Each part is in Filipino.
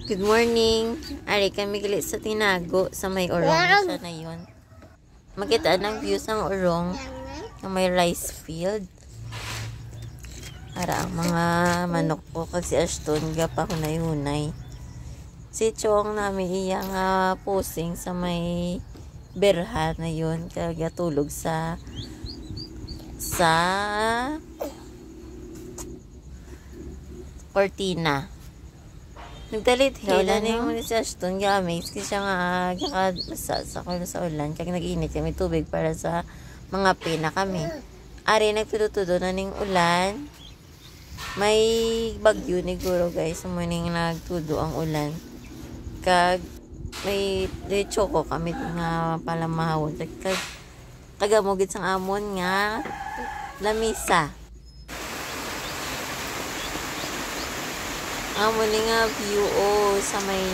Good morning. Ari kami gali sa tinago sa may orong siya na yun. Makita ng views ng orong na may rice field. Ara ang mga manok ko kasi Ashton gapa ko na yunay. Si Chong namin iyang posing sa may berha na yun kaya tulog sa cortina. Nagdalit hila na yung si Ashton gamit kasi siya nga kakabasa sa ulan kaya nag-init kami tubig para sa mga pina kami. Ari nagtudo-tudo na ning ulan. May bagyo ni Guro guys sa morning nagtudo ang ulan. Kag may choco kami nga palamahawon kag tagamugid sang amon nga lamisa. Amon nga view sa may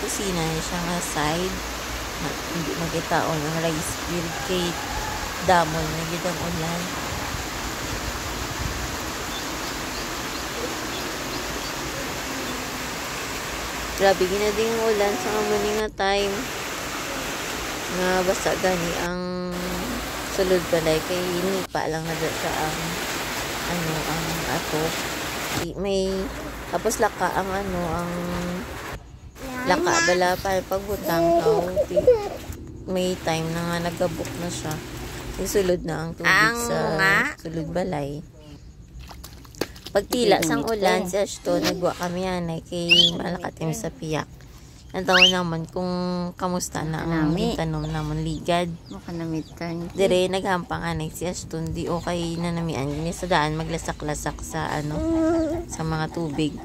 kusina siya nga side. Hindi makita ang rice field kay damon na gid ang ulan. Grabe gina din ang ulan sa amon nga time. Nga basta gani ang sulod balay kay nipa lang na sa ang ang ato. May tapos laka ang ang laka bala pa pagbutang kao. May time na nga nagabok na siya. Sulod na ang tubig sa sulod balay. Pagtila sang ulan si Ashton nagwa kami anay kay malakatim sa piyak. Nantawa naman kung kamusta na ang tanom namon ligad. Makanamitan. Dire naghampang anay si Ashton di okay na namian gini sa daan maglasak-lasak sa sa mga tubig.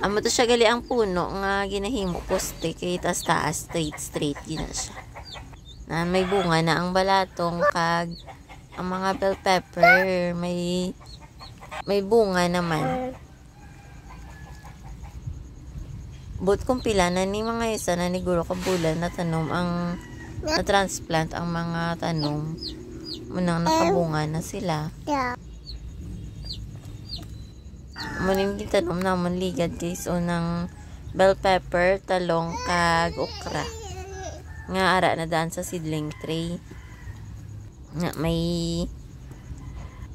Amo to siya gali ang puno nga ginahimo poste kay taas-taas straight gina siya. Na may bunga na ang balatong kag ang mga bell pepper may bunga naman. But kung pila na ni mga isa na ni Guro kabulan na tanom ang na-transplant ang mga tanom munang nakabunga na sila. Muning gitanom namon ligad guys ng bell pepper, talong kag okra. Nga ara na daan sa seedling tray. Nga may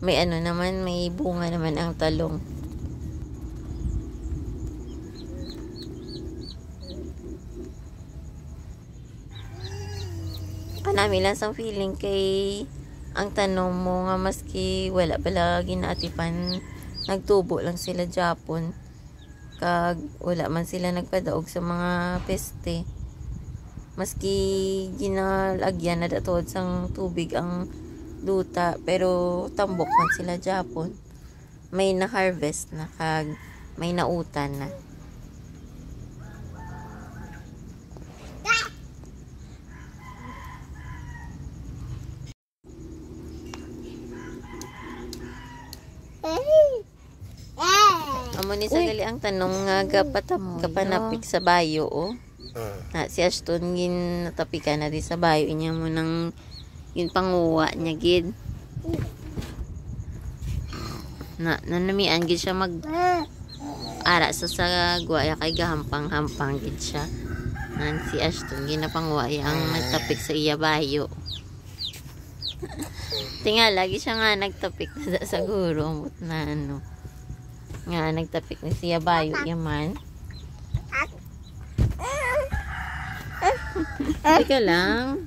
naman may bunga naman ang talong. Kanami lang sang feeling kay ang tanong mo nga maski wala pala ginaatipan nagtubo lang sila Japon kag wala man sila nagpadaog sa mga peste maski ginalagyan na datod sang tubig ang duta pero tambok man sila Japon may na harvest na kag may nautan na. Amo ni sa gali ang tanong nga kapanapik sa bayo na si Ashton gin natapikan na di sa bayo niya mo nang gin panguwa niya gid na nanamian gid siya mag ara sa sagwa kay gahampang gid siya nan si Ashton gin napanguwa ang nagtapik sa iya bayo. Tinga lagi siya nga nagtapik na sa guro na nga nagtapik ni siya bayo yaman. Teka lang.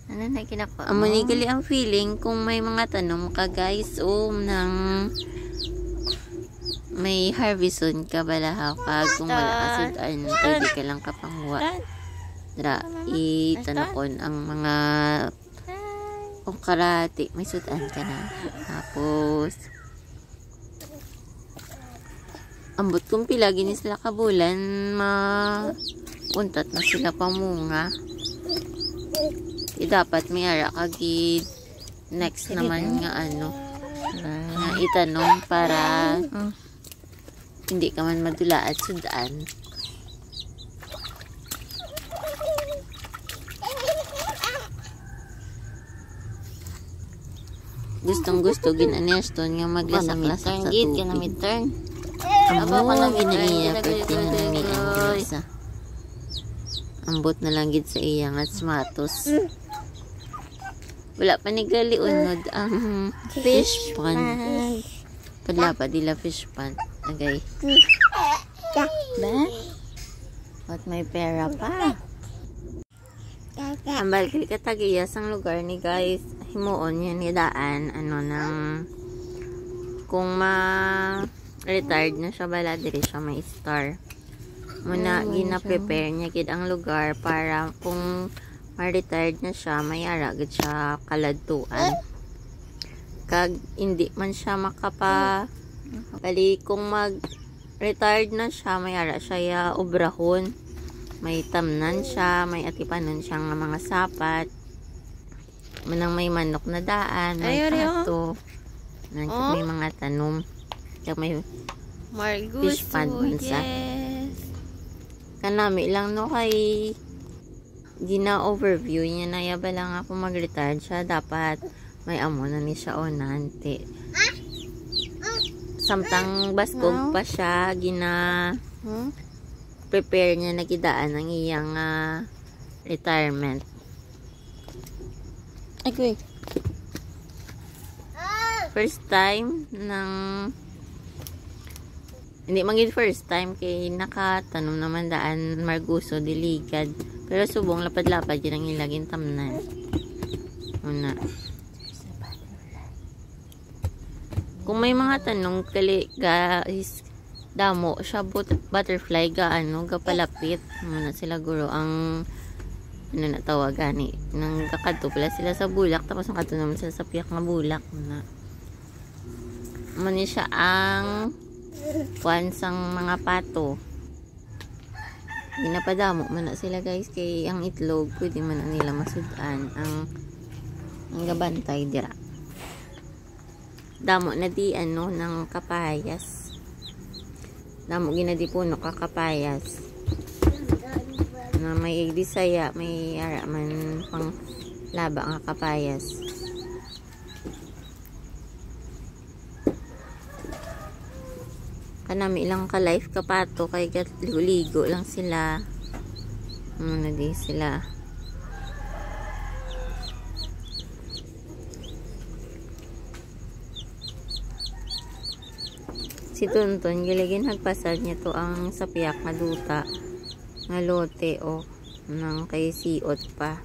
Ano na kinako? Amo ni gali ang feeling kung may mga tanong ka guys nang may harveston ka balahaw ka kung wala ka sudan pwede ka lang kapangwa. Dra itanakon ang mga kung karate may sudan ka na tapos ambot kung pila gini sila kabulan mapuntat na sila pamunga dapat may ara kagid next naman nga nga itanong para hindi ka man madula at sudan. Gustong gusto gin Ashton nga maglasak-lasak sa tubig. Amo, ginaiya pwede nga namian guys ah. Ambot na lang gid sa iyang at smatos. Wala pa ni gali unod ang fish pond. Kadla pa dila fish pond. Agay. Ba? At may pera pa. Ambal kili katagiyas ang lugar ni guys. Himuon yan ni daan ano nang kung retired na siya bala diri siya may star. Muna gina-prepare niya gid ang lugar para kung ma-retired na siya may ara gid siya kaladtuan. Kag hindi man siya bali kung mag-retired na siya may ara siya ya obrahon. May tamnan siya, may atipanon siyang mga sapat. Munang may manok na daan, may pato. May mga tanom. Kag may fish pond man sa. Kanami lang no kay gina-overview niya na yaba lang ako mag-retire siya. Dapat may amo na ni siya o nante. Samtang baskog pa siya, prepare niya na kidaan ang iyang retirement. Okay. First time hindi maging first time kay nakatanom naman daan marguso diligad pero subong lapad-lapad yun ang ilaging tamnan. Una kung may mga tanong kali guys damo siya butterfly ga palapit muna sila guro ang na tawag gani nang kakadto pala sila sa bulak tapos ang kadto naman sila sa piyak nga bulak na mani siya ang sang mga pato. Ginapadamo man na sila guys kay ang itlog pwede man nila masudan ang gabantay dira. Damo na di ng kapayas. Damo ginadi puno ka kapayas. Na may Bisaya, may ara man pang laba nga kapayas. Kanami ilang ka life kapato kay ligo lang sila. Muna di sila. Si Tonton giligin nagpasad niya to ang sapiak nga duta nga lote o nang kay siot pa.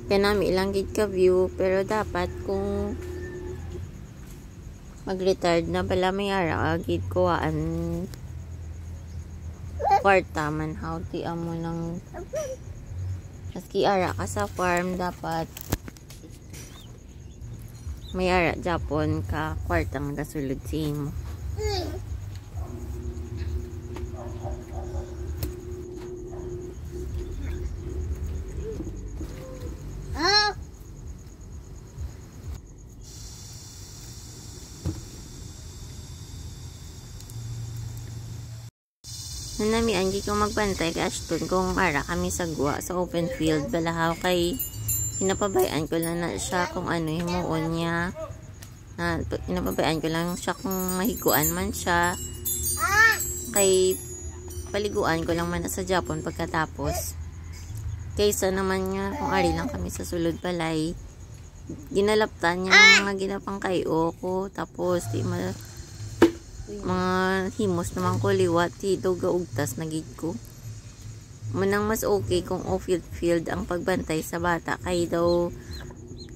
Kanami ilang gid ka view pero dapat kung mag-retired na pala may ara gid kuhaan kwarta man how ti amo ng maski ara ka sa farm dapat may ara Japon ka kwarta nga gasulod si imo. Nanami anggi ko magbantay kay Ashton kung ara kami sagwa sa open field balahaw kay hinapabayaan ko lang na siya kung himuon niya na hinapabayaan ko lang siya kung mahiguan man siya kay paliguan ko lang man sa Japon pagkatapos kaysa naman nga kung ari lang kami sa sulod balay ginalaptan niya ng mga ginapang kayo ko tapos di mga himos naman ko liwat dito gaugtas na gid ko manang mas okay kung off-field ang pagbantay sa bata kay daw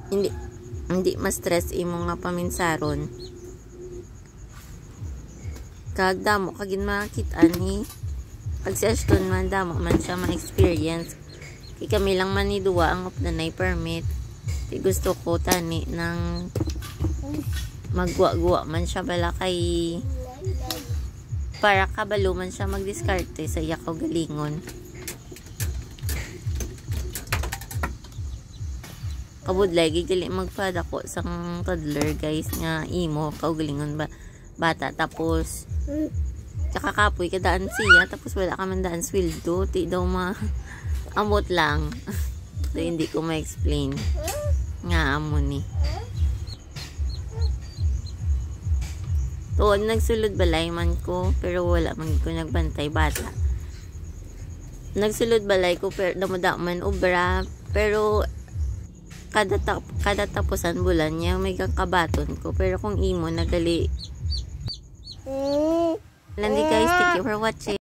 hindi mas stress imo nga paminsaron kag damo kagin makita ni pag si Ashton man damo man siya ma-experience kay kami lang man ni duwa ang opdanay permit di gusto ko tani ng magwa-guwa man siya bala kay para kabalo man siya magdiskarte sa iya kaugalingon. Kabudlay gigili magpadako sang toddler guys nga imo kaugalingon ba bata. Tapos tsaka kapoy kadaan siya. Tapos wala ka man daan sweldo. Ti daw amot lang. So hindi ko ma-explain. Nga amo ni. Tuon nagsulod balay man ko. Pero wala man ko nagbantay bata. Nagsulod balay ko pero damuda man ubra. Pero kada tapusan bulan niya may kabaton ko. Pero kung imo nagali. Landi guys, thank you for watching.